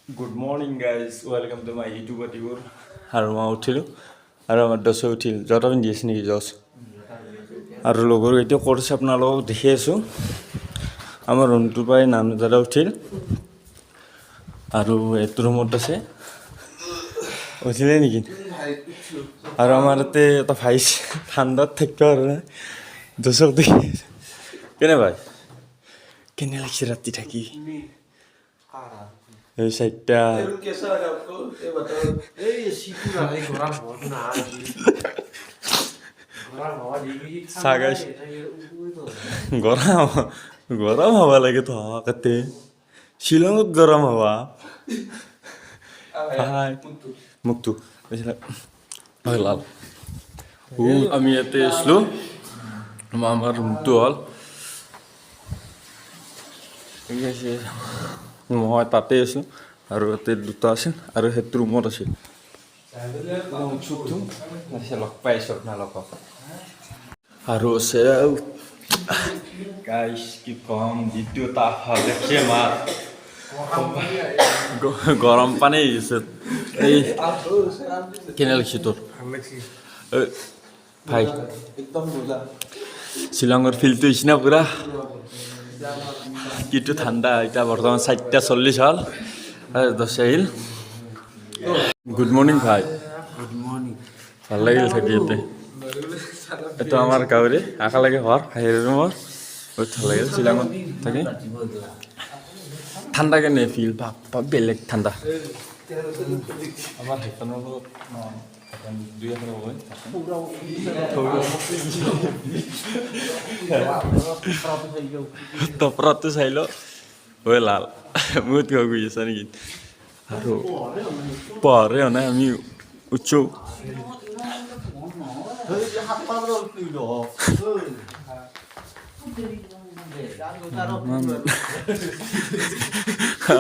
Good morning, guys. Welcome to my YouTube tour. আৰু মই উঠিলোঁ আৰু আমাৰ দছে উঠিল যত আমি দিছে নেকি জছ আৰু লগৰ এতিয়া কৰিছে আপোনালোকক দেখি আছোঁ আমাৰ ৰুমটোৰ পৰাই নানু দাদা উঠিল আৰু এইটো ৰুমত আছে উঠিলে নেকি আৰু আমাৰ ইয়াতে এটা ভাই ঠাণ্ডাত থাকিব আৰু দছক দেখি কেনে ভাই কেনে লাগিছে ৰাতি থাকি এই চাইটা সাগাইছ গৰম গৰম হাৱা লাগে তো কাতে শিলঙত গৰম হাৱা হাই মুক্তু লাল আমি ইয়াতে আছিলোঁ আমাৰ ৰুমটো হ'ল ঠিক আছে মই তাতে আছোঁ আৰু ইয়াতে দুটা আছিল আৰু সেইটো ৰুমত আছিল লগ পাইছোঁ আপোনালোকক আৰু আছে গাইছ কি কম যিটো তাপ দেখে মাৰ গৰম পানী আহিছে এই কেনে লাগিছে তোৰ ভাই শ্বিলঙৰ ফিল্ডটো হৈছে না পুৰা কিন্তু ঠাণ্ডা এতিয়া বৰ্তমান 4:40 হ'ল দছে আহিল গুড মৰ্নিং ভাই গুড মৰ্নিং ভাল লাগিল থাকি ইয়াতে এইটো আমাৰ গাঁৱৰে আশালৈকে ঘৰ বাহিৰৰ ৰুমৰ বহুত ভাল লাগিল শ্বিলঙত থাকি ঠাণ্ডা কেনে ফিল বাপ বেলেগ ঠাণ্ডা আমাৰ সেইখনৰ দুই এখন তপৰাটো চাই ল হয় লাল বহুত কিবা কৰি আছা নেকি আৰু পঢ়ে নাই আমি উঠছো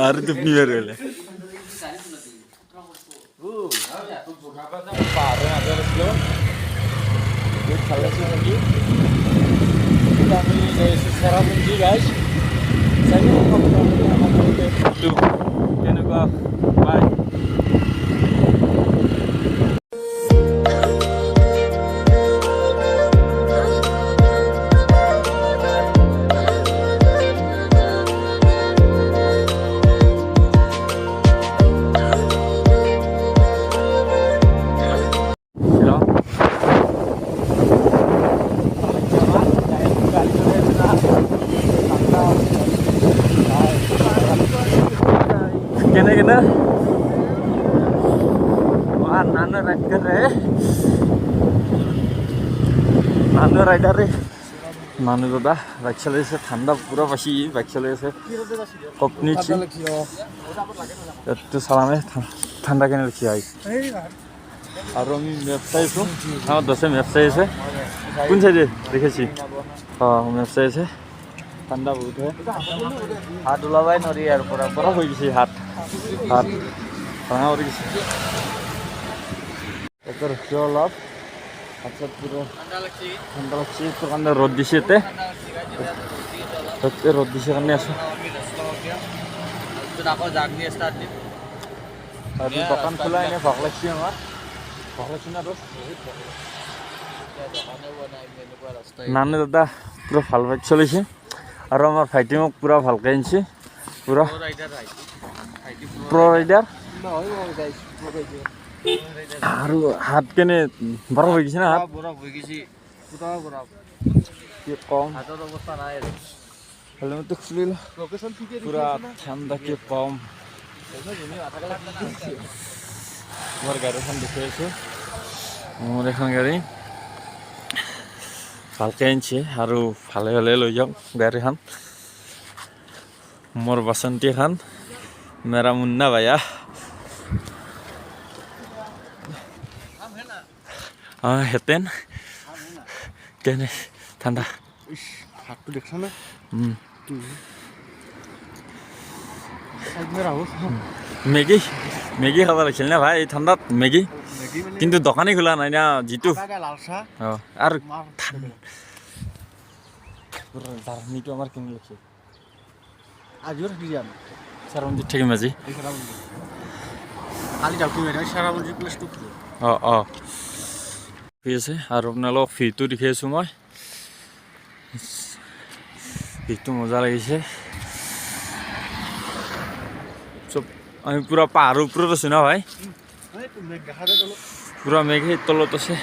আৰু টোপনি মাৰি গ'লে পাহাৰৰ মাজত আছিলোঁ বহুত ভাল লাগিছে থাকি আমি গৈ আছোঁ cherrapunji গাইছ কেনেকুৱা বাই केने केने वहाँ नानो राइड कर रहे हैं नानो राइडर है नानो दादा बाइक चले से ठंडा पूरा बसी बाइक चले से कपनी ची तो साला में ठंडा केने लिखी आई और हम वेबसाइट तो हाँ दसे वेबसाइट से कौन सा देखे ची हाँ वेबसाइट से ठंडा बहुत है हाथ उलाबाई नरी यार पूरा बरफ हो गई हाथ हाथ भाঙা हो गई এটার জল আপ আচ্ছা পুরো ঠান্ডা লাগছে তো কারণে রোদ দিছে এতে সত্যি রোদ দিছে কারণে আছে আর দোকান খোলা এনে ভাগ লাগছে আমার ভাগ লাগছে না রোদ নানে দাদা পুরো ভাল বাইক চলিছে আৰু আমাৰ ভাইটি মোক পুৰা ভালকৈ আনিছে পুৰা প্ৰ ৰাইডাৰ আৰু হাত কেনে বৰফ হৈ গৈছে না হাত বৰফ হৈ গৈছে কি কম হাতৰ অৱস্থা নাই হেলমেটটো খুলি ল পুৰা ঠাণ্ডা কি কম মোৰ গাড়ীখন দেখি আছোঁ মোৰ এখন গাড়ী ভালকৈ আনিছে আৰু ভালে ভালে লৈ যাম গাড়ীখন মোৰ বাসন্তী খান মেৰা মুন্না ভাইয়া হেতেন কেনে ঠাণ্ডা হাতটো দেখছ না মেগী মেগী খাব লাগিছিল না ভাই এই ঠাণ্ডাত মেগী কিন্তু দোকানে খোলা নাই না যিটো আৰু জাৰ্নিটো আমাৰ কেনে লাগিছে আজিও থাকি যাম cherrapunji থাকিম আজি কালি যাওঁতে cherrapunji প্লেচটো অঁ ঠিক আছে আৰু আপোনালোকক ভিউটো দেখি আছোঁ মই ভিউটো মজা লাগিছে চব আমি পুৰা পাহাৰৰ ওপৰত আছোঁ না ভাই পুৰা মেঘেৰ তলত আছে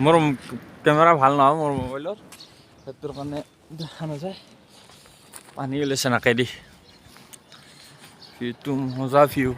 মোৰ কেমেৰা ভাল নহয় মোৰ মোবাইলত সেইটোৰ কাৰণে দেখা নাযায় পানী ওলাইছে নাকেদি ভিউটো মজা ভিউ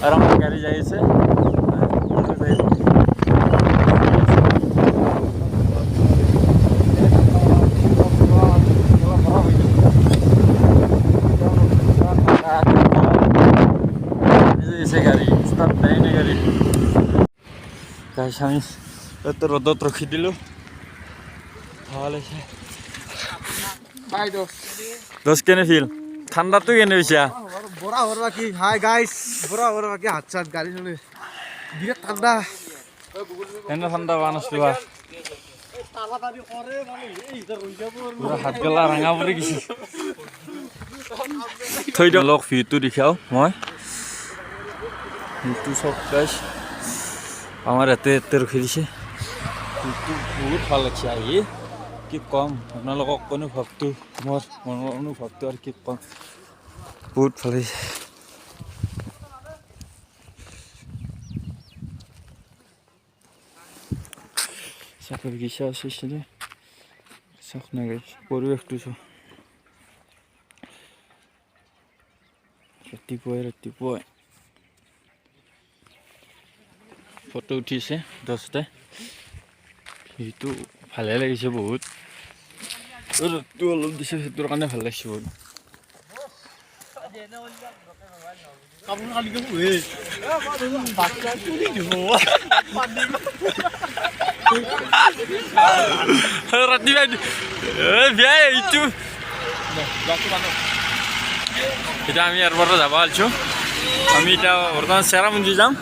আর আমার গাড়ি যাইছে গাড়ি স্টার্ট দেয় না গাড়ি আমি এত রোদত রখি দিল ভালো দোষ কেনে ফিল ঠান্ডাটো কেনে হয়েছে বড়া হরবা কি হাই গাইস বড়া হরবা কি হাত চাত গাড়ি চলে বিরাট ঠান্ডা এনে ঠান্ডা বানাসলি বা পুরা হাত গলা রাঙা পড়ে গেছি থৈ দিওঁ লগ ভিউটো দেখাও মই ভিউটো চব গাইছ আমার এতে রখি দিছে ভিউটো বহুত ভাল লাগছে আহি কি কম আপোনালোকক অনুভৱটো মোৰ মনৰ অনুভৱটো আৰু কি কম বহুত ভাল লাগিছে চাকৰি বাগিচা আছে চাওক না গাইছ পৰিৱেশটো চাওক ৰাতিপুৱাই ফটো উঠিছে দহটা সেইটো ভালে লাগিছে বহুত ৰ'দটো অলপ দিছে সেইটোৰ কাৰণে ভাল লাগিছে বহুত ৰাতিপুৱা এইটো এতিয়া আমি ইয়াৰ পৰা যাব আছোঁ আমি এতিয়া বৰ্তমান চেৰাপুঞ্জী যাম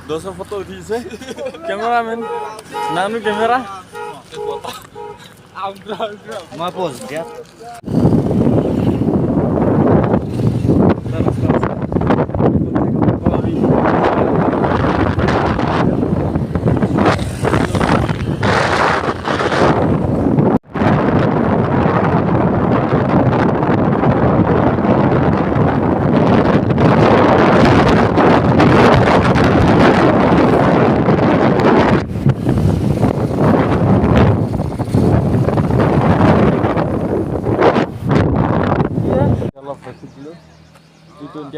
দশ ফটো উঠিছে কেমেৰামেন নানো কেমেৰা মই পজ দিয়া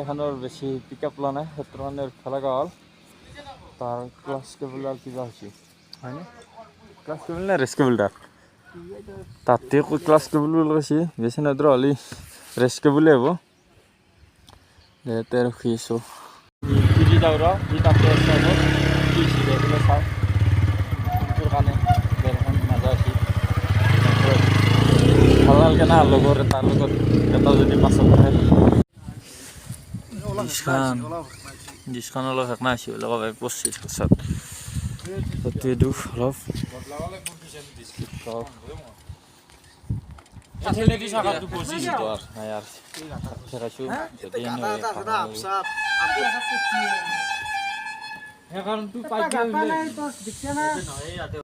এখনৰ বেছি পিক আপ লোৱা নাই সেইটোৰ কাৰণে খেলা গ'ল তাৰ ক্লাছ কেবুলাৰ কিবা হৈছে হয়নে ক্লাছ কেবুল নে ৰেষ্ট কেবুল তাতে ক্লাছ কেবুল বুলি কৈছে বেছি নদৰ হ'লে ৰেষ্ট কেবুলেই হ'ব ইয়াতে ৰখি আছোঁ যাওঁ ৰ তাতে চাওঁ সেইটোৰ কাৰণে গাড়ীখন নাযায় ভাল নালাগে না লগৰ তাৰ লগত এটা যদি পাছত আহে ডিছখন অলপ হেঁকনা আছে অলপ 25 বছৰত সেইটোৱে দুখ অলপ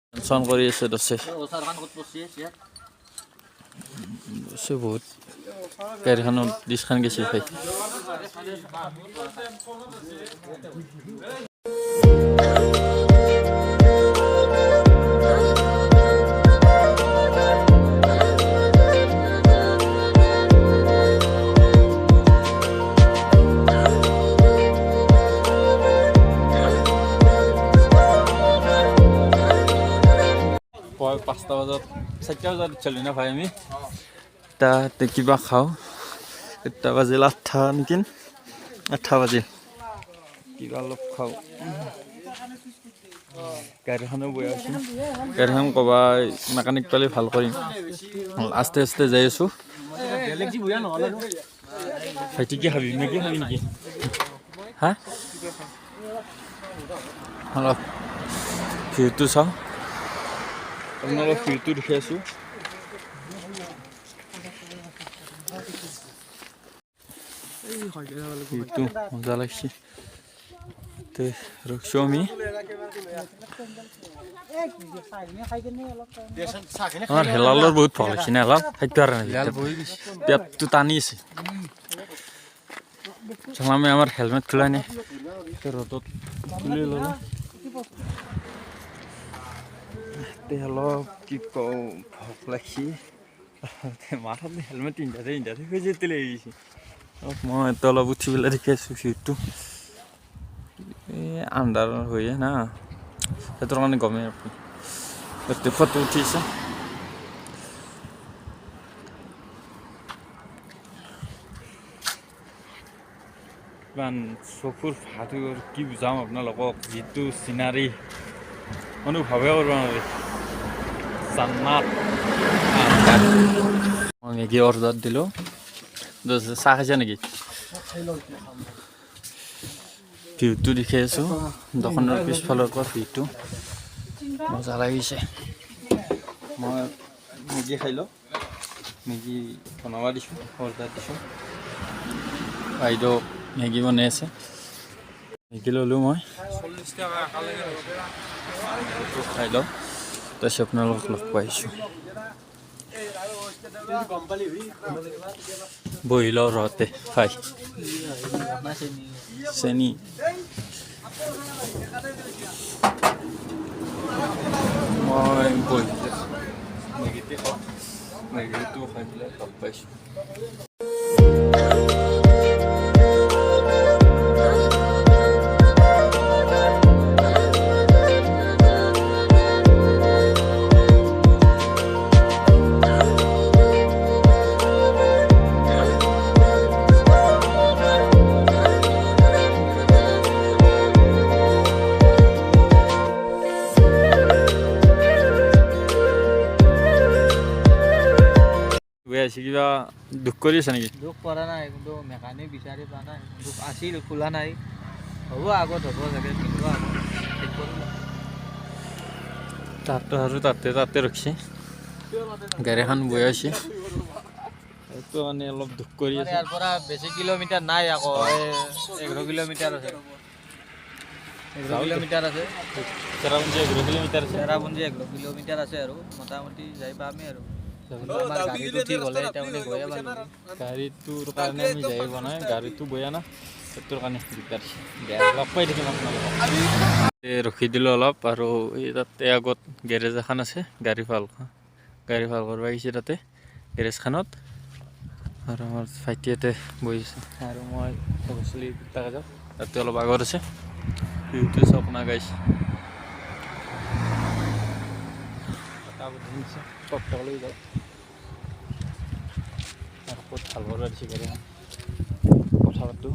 টেনচন কৰি আছে দছে বহুত গাড়ীখনত ডিছখন গেছি খাই পাঁচটা বজাত 4টা বজাত চলি না ভাই আমি 8টা কিবা খাওঁ 8টা বাজিল 8টা নেকি 8টা বাজিল কিবা অলপ খাওঁ গাড়ীখনো বৈ আছোঁ গাড়ীখন ক'বা মেকানিক পালে ভাল কৰিম আস্তে আস্তে যাই আছোঁ ভাইটি কি খাবি মেগী খাবি নেকি হা অলপ ভিউটো চাওঁ আপোনালোক ভিউটো দেখি আছোঁ ভিউটো মজা লাগছে তে ৰখছোঁ আমি আমাৰ হেলালৰ বহুত ভাল লাগছে না হেলাল খাইতে আর পেটটো টানি আছে আমি আমার হেলমেট খুলাই নাই রোদত খুলি ললো অলপ কি কওঁ ভোক লাগছে মাথাত হেলমেট ইন্ধাতে খুঁজে তুলে আহিছে মই এটা অলপ উঠি পেলাই দেখি আছোঁ ভিউটো আন্ধাৰ হয়ে না সেইটোৰ কাৰণে গমেই আপুনি একটা ফটো উঠিছে ইমান চকুৰ ভাতৰ কি বুজাম আপোনালোকক যিটো চিনাৰী অনুভৱে কৰিব নোৱাৰি জান্নাত মই মেগী অৰ্ডাৰ দিলোঁ চাহ খাইছে নেকি ভিউটো দেখি আছোঁ দোকানৰ পিছফালৰ পৰা ভিউটো মজা লাগিছে মই মেগী খাই লওঁ মেগী বনাব দিছোঁ অৰ্ডাৰ দিছোঁ বাইদেউ মেগী বনাই আছে মেগী ল'লোঁ মই 40 টকা খাই লওঁ তাৰপিছত আপোনালোকক লগ পাইছোঁ বহি লওঁ ৰহতে খাই চেনি মই বহি মেগীতে খাওঁ মেগীটো খাই পেলাই লগ পাইছোঁ কিবা দুখ কৰি আছে নেকি দুখ কৰা নাই কিন্তু মেকানিক বিচাৰি পোৱা নাই দুখ আছিল খোলা নাই হ'ব আগত হ'ব চাগে কিন্তু তাতে আৰু তাতে ৰখিছে গাড়ীখন বৈ আছে এইটো মানে অলপ দুখ কৰি আছে ইয়াৰ পৰা বেছি কিলোমিটাৰ নাই আকৌ 11 কিলোমিটাৰ আছে 11 কিলোমিটাৰ আছে চেৰাপুঞ্জী 11 কিলোমিটাৰ আছে চেৰাপুঞ্জী 11 কিলোমিটাৰ আছে আৰু মোটামুটি যাই পামেই আৰু গাড়ীটো ঠিক হ'লে এতিয়া মানে গৈয়ে পালোঁ গাড়ীটোৰ কাৰণে আমি যাই পোৱা নাই গাড়ীটো বয়া না সেইটোৰ কাৰণে দিগদাৰ লগ পাই থাকিম আপোনালোকক ৰখি দিলোঁ অলপ আৰু এই তাতে আগত গেৰেজ এখন আছে গাড়ী ভাল কৰিব আহিছে তাতে গেৰেজখনত আৰু আমাৰ ভাইটি ইয়াতে বহিছে আৰু মই গৈছিলোঁ তাকে যাওঁ তাতে অলপ আগত আছে ভিউটো চাওক না গাইছ লৈ যাওঁ আৰু ক'ত ভাল কৰিব দিছে গাড়ী কথা পাতোঁ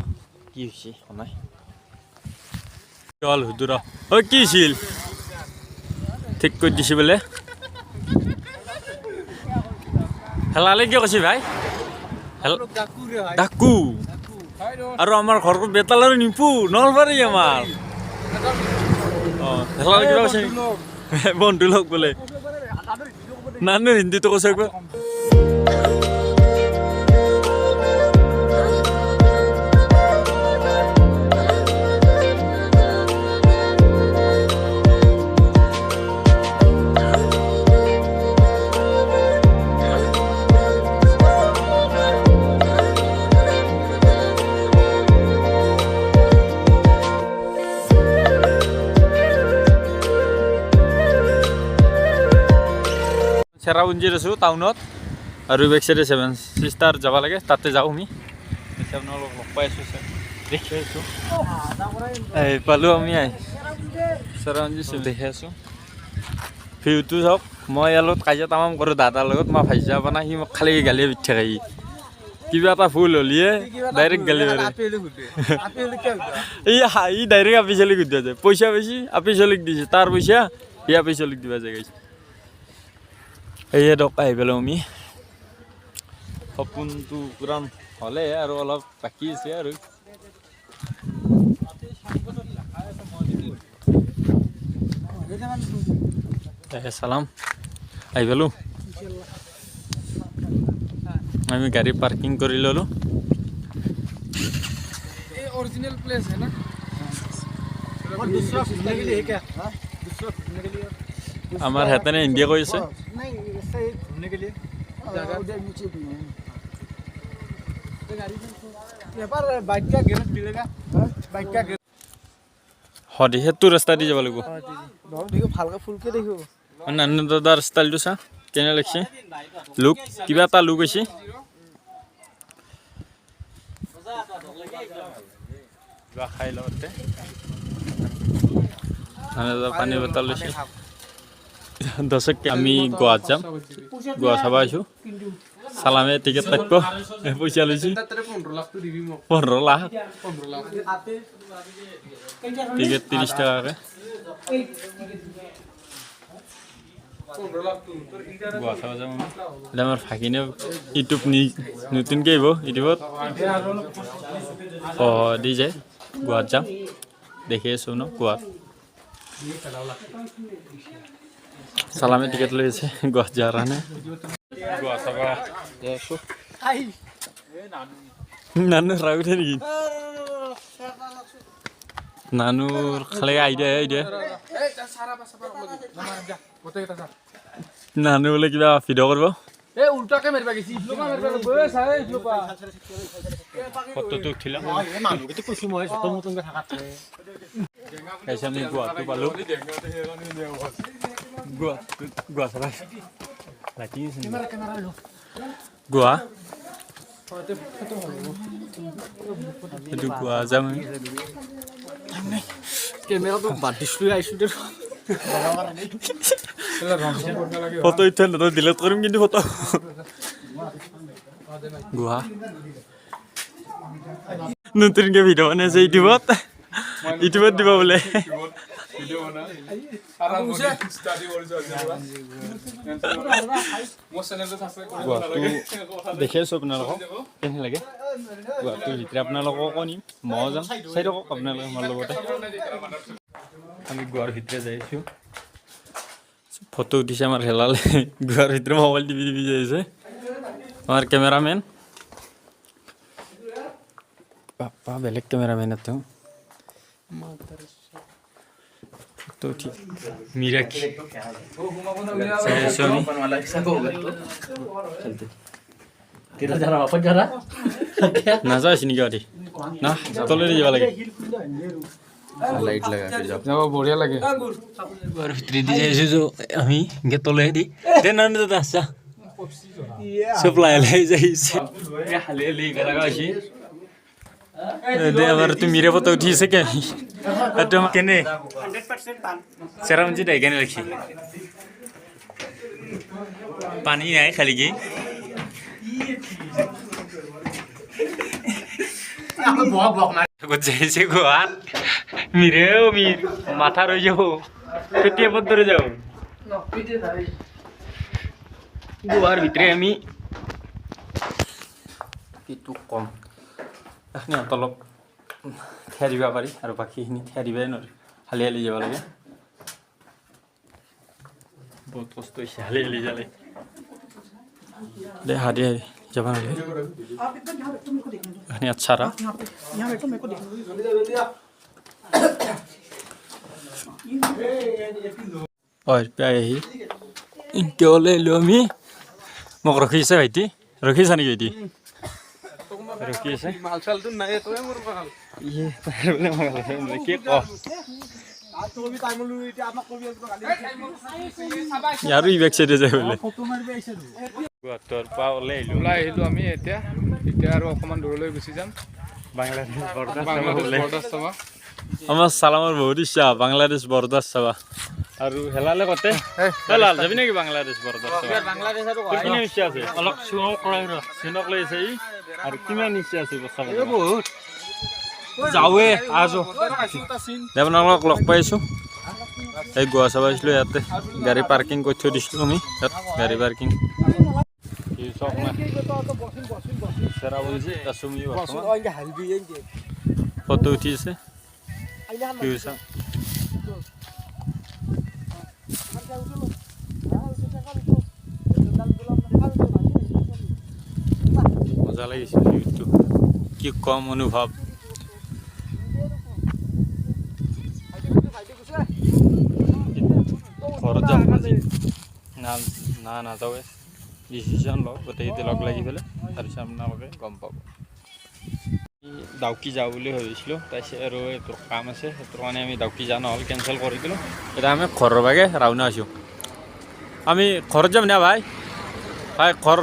কি হৈছে শুনাই চল সুধো ৰ ঐ কি হৈছিল ঠিক কৰি দিছে বোলে হেলালে কিয় কৈছে ভাই ডাকু আৰু আমাৰ ঘৰটো বেতালৰ নিপু নলবাৰী আমাৰ অঁ হেলালে কিবা কৈছে বন্ধু লগ বোলে নানো হিন্দীটো কৈছে একবাৰ চেৰাপুঞ্জীত আছোঁ টাউনত আৰু বেক চাইডে 7 ষ্টাৰ যাব লাগে তাতে যাওঁ আমি আপোনালোকক লগ পাই আছোঁ দেখি আছোঁ পালোঁ আমি চেৰাপুঞ্জী দেখি আছোঁ ভিউটো চাওক মই ইয়াৰ লগত কাজিয়া তামাম কৰোঁ দাদাৰ লগত মই ভাজি যাব না সি মোক খালি গালিয়ে পিঠ থাকে কিবা এটা ভুল হ'লিয়ে ডাইৰেক্ট গালি মাৰে ই ডাইৰেক্ট আপি চলিক সুধিব যায় পইচা বেছি আপি চলিক দিছে তাৰ পইচা সি আপি চলিক দিবা যায় গাইছে সেয়ে দক আহি পেলাওঁ আমি সপোনটো পূৰণ হ'লে আৰু অলপ বাকী আছে আৰু চালাম আহি পেলোঁ আমি গাড়ী পাৰ্কিং কৰি ল'লোঁ ओरिजिनल प्लेस है ना और दूसरा घूमने के लिए है क्या दूसरा घूमने के लिए আমাৰ হেতেনে ইণ্ডিয়া কৈ আছে नहीं ऐसे ही घूमने के लिए जगह उधर नीचे भी है यहाँ पर बाइक का गैरेज मिलेगा बाइक का गैरेज সদি সেইটো ৰাস্তা দি যাব লাগিব देखो ভালকে ফুলকে দেখো নানু দাদাৰ ষ্টাইলটো চা কেনে লাগিছে লুক কিবা এটা লুক হৈছে কিবা খাই লগতে পানী বটল লৈছে দৰ্শক আমি গোৱাত যাম গোৱা চাব আহিছোঁ চালামে টিকেট কাটিব পইচা লৈছে 15 লাখ টিকেট 30 টাকাকে গোৱা চাব যাম এতিয়া আমাৰ ভাগিনে ইউটিউব নতুনকৈ আহিব ইউটিউবত দি যায় গোৱাত যাম দেখি আছোঁ ন গোৱাত চালামে টিকেট লৈ আছে গোৱাত যোৱাৰ কাৰণে গোৱা চাব নানু ৰাগ উঠে নেকি নানুৰ খালে আইডিয়া নানু বোলে কিবা ভিডিঅ' কৰিব ए उल्टा के मेरे बाकी लोका मेरे बाकी बस है लोका ফটোটো উঠিলা ए मानु के तो कुछ मोय सतो मुतन के थाकात कैसे আমি গোৱাটো পালো গোৱা চাবা লাকি कैमरा कैमरा लो গোৱা এইটো গোৱা যাম कैमरा तो बात डिस्प्ले आइसु दे ফটো ইথেন তো ডিলিট কৰিম কিন্তু ফটো গোৱা নতুনকৈ ভিডিঅ' বনাইছে ইউটিউবত দিব বোলে দেখি আছোঁ আপোনালোকক কেনে লাগে গোৱাটো ভিতৰে আপোনালোকক কণিম মই যাম চাই থাকক আপোনালোকে আমাৰ লগতে আমি গোৱাৰ ভিতৰে যাই আছোঁ ফটো উঠিছে আমাৰ হেলালে গোৱাৰ ভিতৰে মোবাইল টিপি যাই আছে আমাৰ কেমেৰামেন বাপ্পা বেলেগ কেমেৰামেন এটো ফটো উঠি মিৰাকি চাই আছোঁ আমি নাযাওঁ আছে নেকি গাড়ী না তলেদি যাব লাগে লাইট লাগা যাব বঢ়িয়া লাগে গোৱাৰ ভিতৰে দি যাইছোঁ আমি ইনকে তলে দি দে নানু দাদা আছা চব লাই যাইছে হালি লগা হৈছে দে আমাৰ মিৰে ফটো উঠিছে কে এইটো কেনে 100% চেৰাপুঞ্জি দাই কেনে লাগছে পানী নাই খালি কি যাইছে গোৱাত মিৰেও মিৰ মাথা ৰৈ যাব কেতিয়া পথৰে যাওঁ গোৱাৰ ভিতৰে আমি কিটো কম এখনি অলপ থিয়া দিব পাৰি আৰু বাকীখিনি থিয়া দিবাই নোৱাৰি হালি যাব লাগে বহুত কষ্ট হৈছে হালি যালে দে হালি যাব নালাগে এখনি আচ্ছা ৰা আহি ইনকে ওলাই লো আমি মোক ৰখিছে ভাইটি ৰখিছা নেকি ভাইটি ৰখি আছে माल साल तो नहीं तो है मोर माल ये तार बोले माल के क आ तो भी टाइम लु इति आपा कोबी आजको गाली यार इ बैक साइड যায় बोले ফটো মারবে আইছে গোৱাতৰ পা ওলাই আহিলো আমি এতিয়া আৰু অকমান দূৰলৈ গুচি যাম বাংলাদেশ বাংলাদেশ বৰ্ডাৰ চাবা আমাৰ সালামৰ বহুত ইচ্ছা বাংলাদেশ বৰ্ডাৰ চাবা আৰু হেলালে কতে লাল যাবি নেকি বাংলাদেশ বৰ্ডাৰ বাংলাদেশ আৰু কিমান ইচ্ছা আছে অলপ চিনক কৰাই ৰ চিনক লৈ আছে আৰু কিমান ইচ্ছা আছে বস্তা বহুত যাওঁৱে আছো আপোনালোকক লগ পাইছোঁ এই গোৱা চাব আহিছিলোঁ ইয়াতে গাড়ী পাৰ্কিং কৰি থৈ দিছিলোঁ আমি ইয়াত গাড়ী পাৰ্কিং ফটো উঠিছে মজা লাগিছে ভিউটো কি কম অনুভৱ ঘৰত যাম আজি নাযাওঁৱে ডিচিশ্যন লওঁ গোটেইকেইটা লগ লাগি পেলাই তাৰপিছত আপোনালোকে গম পাব ডাউকি যাওঁ বুলি ভাবিছিলোঁ তাৰপিছত আৰু এইটো কাম আছে সেইটো কাৰণে আমি ডাউকি যোৱা নহ'ল কেঞ্চেল কৰি দিলোঁ এতিয়া আমি ঘৰৰ বাগে ৰাওনা আছোঁ আমি ঘৰত যাম না ভাই ভাই ঘৰ